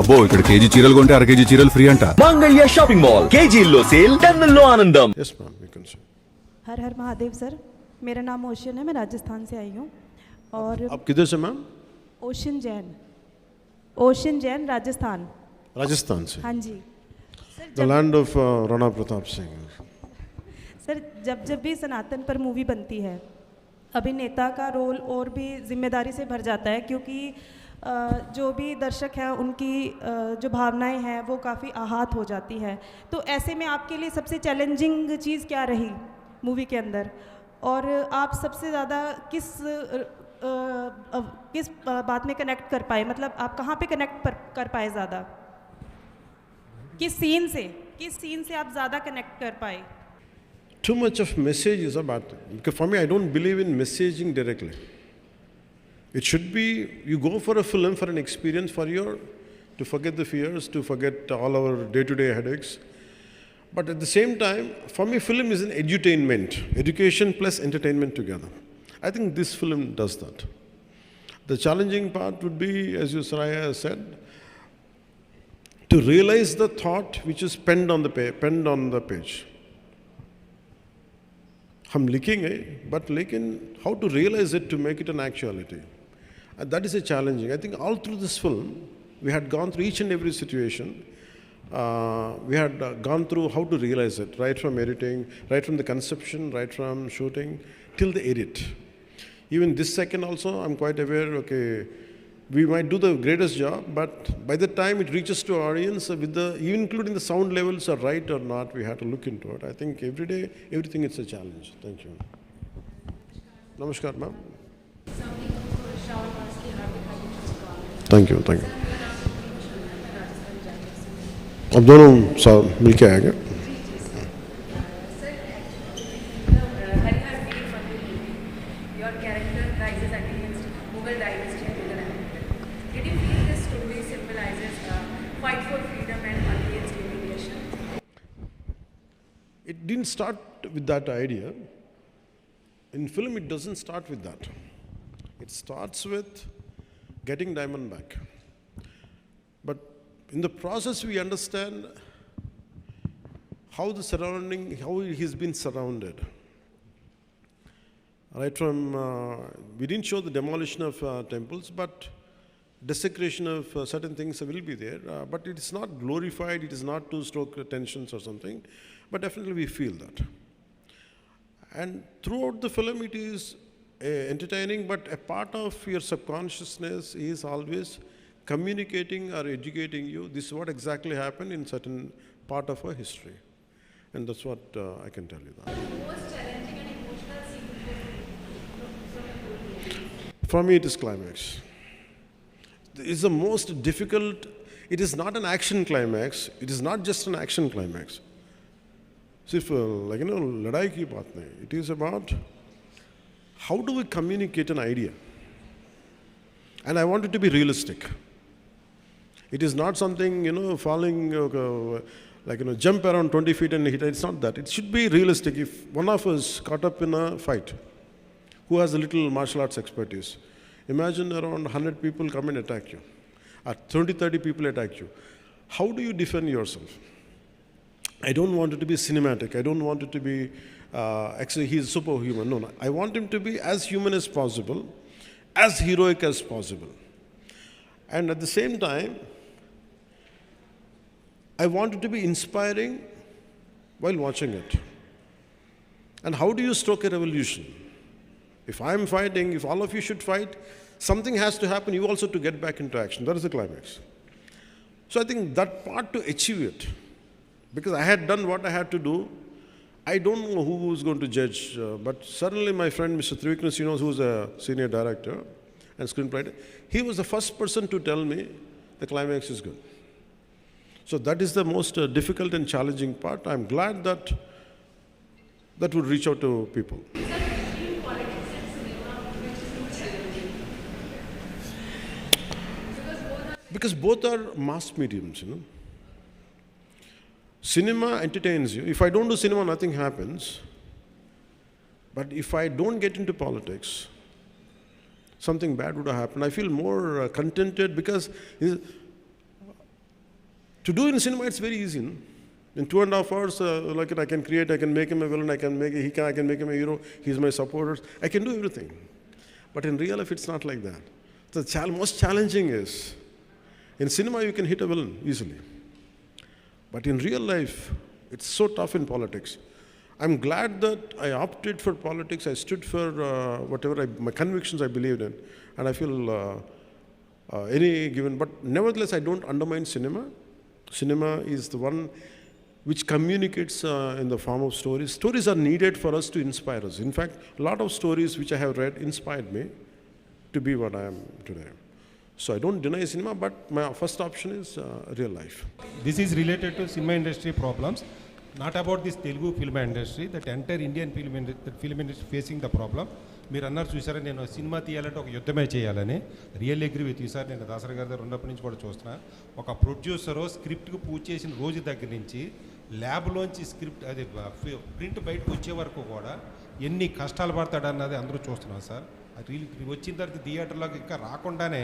అబ్బో ఇక్కడ కేజీ చీరలు కొంటే అర కేజీ చీరలు ఫ్రీ అంట. మంగళ్య షాపింగ్ మాల్ కేజీల్లో సేల్ టన్నుల్లో ఆనందం. Yes ma'am, you can say. Her her Mahadev sir, मेरा नाम ओशन है, मैं राजस्थान से आई हूँ. और आप किधर से मैम? ओशन जैन राजस्थान. राजस्थान से. हाँ जी sir. The land of Rana Pratap Singh. Sir जब भी सनातन पर मूवी बनती है, अभिनेता का रोल और भी जिम्मेदारी से भर जाता है, क्योंकि जो भी दर्शक हैं उनकी जो भावनाएं हैं वो काफ़ी आहत हो जाती है. तो ऐसे में आपके लिए सबसे चैलेंजिंग चीज़ क्या रही मूवी के अंदर, और आप सबसे ज़्यादा किस बात में कनेक्ट कर पाए, मतलब आप कहाँ पे कनेक्ट कर पाए ज़्यादा, किस सीन से आप ज़्यादा कनेक्ट कर पाए? Too much of message is a bad thing. Because for me, I don't believe in messaging directly. It should be, you go for a film for an experience to forget the fears, to forget all our day-to-day headaches. But at the same time, for me, film is an edutainment, education plus entertainment together. I think this film does that. The challenging part would be, as you Saraya said, to realize the thought which is penned on the page. हम लिखेंगे, but लेकिन how to realize it to make it an actuality. And that is a challenging. I think all through this film, we had gone through each and every situation. We had gone through how to realize it, right from editing, right from the conception, right from shooting, till the edit. Even this second also, I'm quite aware, okay, we might do the greatest job, but by the time it reaches to our audience, even including the sound levels are right or not, we have to look into it. I think every day, everything is a challenge. Thank you. Namaskar, ma'am. Thank you. अब दोनों मिल के आएंगे. Your character rises against Mughal dynasty and Mughal empire. Did you feel this story symbolizes a fight for freedom and against humiliation? It didn't start with that idea. In film, it doesn't start with that. It starts with getting diamond back. But in the process, we understand how he's been surrounded. Right from, we didn't show the demolition of temples, but desecration of certain things will be there. But it is not glorified, it is not to stoke tensions or something, but definitely we feel that. And throughout the film, it is entertaining, but a part of your subconsciousness is always communicating or educating you. This is what exactly happened in certain part of our history. And that's what I can tell you that. Most challenging and emotional scene from the movie? For me, it is climax. It is the most difficult. It is not an action climax. It is not just an action climax. सिर्फ लड़ाई की बात नहीं. It is about how do we communicate an idea. And I want it to be realistic. It is not something, falling, jump around 20 feet and hit. It's not that. It should be realistic. If one of us caught up in a fight, who has a little martial arts expertise, imagine around 100 people come and attack you, or 30 people attack you. How do you defend yourself? I don't want it to be cinematic. I don't want it to be, actually he's superhuman. No. I want him to be as human as possible, as heroic as possible. And at the same time, I want it to be inspiring while watching it. And how do you stoke a revolution? If I'm fighting, if all of you should fight, something has to happen, you also to get back into action. That is the climax. So I think that part to achieve it, because I had done what I had to do, I don't know who was going to judge, but certainly my friend Mr. Trivikram, who is a senior director and screenwriter, he was the first person to tell me the climax is good. So that is the most difficult and challenging part. I'm glad that would reach out to people. Because both are mass mediums, Cinema entertains you. If I don't do cinema, nothing happens. But if I don't get into politics, something bad would have happened. I feel more contented because To do in cinema, it's very easy. No? In 2.5 hours, I can create, I can make him a villain, I can make him a hero, he's my supporter, I can do everything. But in real life, it's not like that. The most challenging is, in cinema, you can hit a villain easily. But in real life, it's so tough in politics. I'm glad that I opted for politics, I stood for my convictions I believed in, and I feel any given, but nevertheless, I don't undermine cinema. Cinema is the one which communicates in the form of stories. Stories are needed for us to inspire us. In fact, a lot of stories which I have read inspired me to be what I am today. So I don't deny cinema, but my first option is real life. This is related to cinema industry problems, not about this Telugu film industry, that entire Indian film industry facing the problem. మీరు అన్నారు చూసారా, నేను cinema తీయాలంటే ఒక యుద్ధమే చేయాలని. Real agree with you sir. నేను దాసరి గారి దగ్గర ఉన్నప్పటి నుంచి కూడా చూస్తున్నా. ఒక ప్రొడ్యూసరు స్క్రిప్ట్కి పూజ చేసిన రోజు దగ్గర నుంచి ల్యాబ్లోంచి స్క్రిప్ట్ అది ప్రింట్ బయటకు వచ్చే వరకు కూడా ఎన్ని కష్టాలు పడతాడు అన్నది అందరూ చూస్తున్నాం సార్. అది వచ్చిన తర్వాత థియేటర్లోకి ఇంకా రాకుండానే,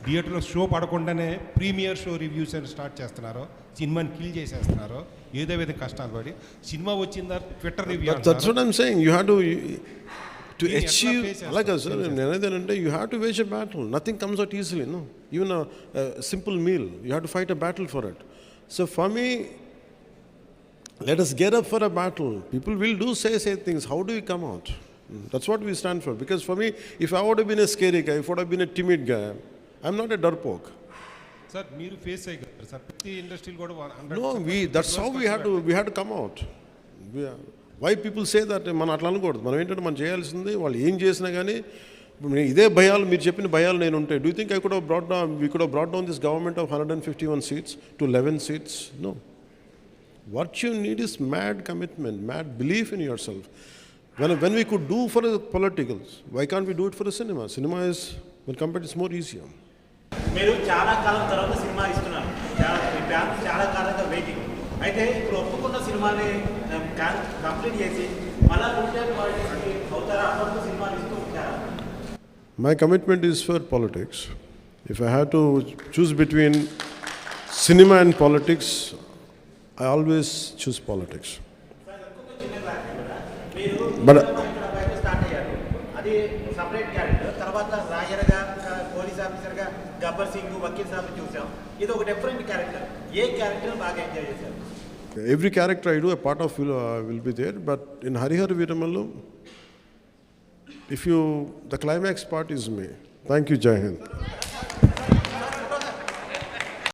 థియేటర్లో షో పడకుండానే ప్రీమియర్ షో రివ్యూస్ అని స్టార్ట్ చేస్తున్నారు, సినిమాని కిల్ చేసేస్తున్నారు. ఏదో విధంగా కష్టాలు పడి సినిమా వచ్చిన తర్వాత Twitter review. That's what I'm saying. You have to achieve, like I said, you have to wage a battle. Nothing comes out easily, no. Even a simple meal, you have to fight a battle for it. So for me, let us get up for a battle. People will say things. How do we come out? That's what we stand for. Because for me, if I would have been a scary guy, if I would have been a timid guy, I'm not a darpoke. Sir మీరు face అయ్యారు sir, ప్రతి ఇండస్ట్రీలో కూడా No, that's how we had to come out. Why people say that మనం అట్లా అనకూడదు. మనం ఏంటంటే మనం చేయాల్సింది, వాళ్ళు ఏం చేసినా కానీ ఇదే భయాలు, మీరు చెప్పిన భయాలు నేను ఉంటాయి. Do you think we could have brought down this government of 151 seats to 11 seats? No. What you need is mad commitment, mad belief in yourself. When we could do for the politicals, why can't we do it for the cinema? Cinema is, when compared, it's more easier. మీరు చాలా కాలం తర్వాత cinema ఇస్తున్నారు, చాలా కాలంగా waiting. అయితే ఇప్పుడు ఒప్పుకున్న సినిమాని కంప్లీట్ చేసి మళ్ళీ అవుతారా? అప్పుడు సినిమాలు ఇస్తూ ఉంటారా? My commitment is for politics. If I had to choose between cinema and politics, I always choose politics. But start అయ్యారు, అది సపరేట్ క్యారెక్టర్. తర్వాత రాయర్గా, పోలీస్ ఆఫీసర్గా గబ్బర్ సింగ్, వకీల్ సాబ్ చూసాం. ఇది ఒక డిఫరెంట్ క్యారెక్టర్. ఏ క్యారెక్టర్ బాగా ఎంజాయ్ చేశారు? every character I do, a part of will be there. But in Hara Veera Mallu, the climax part is me. Thank you, Jai Hind.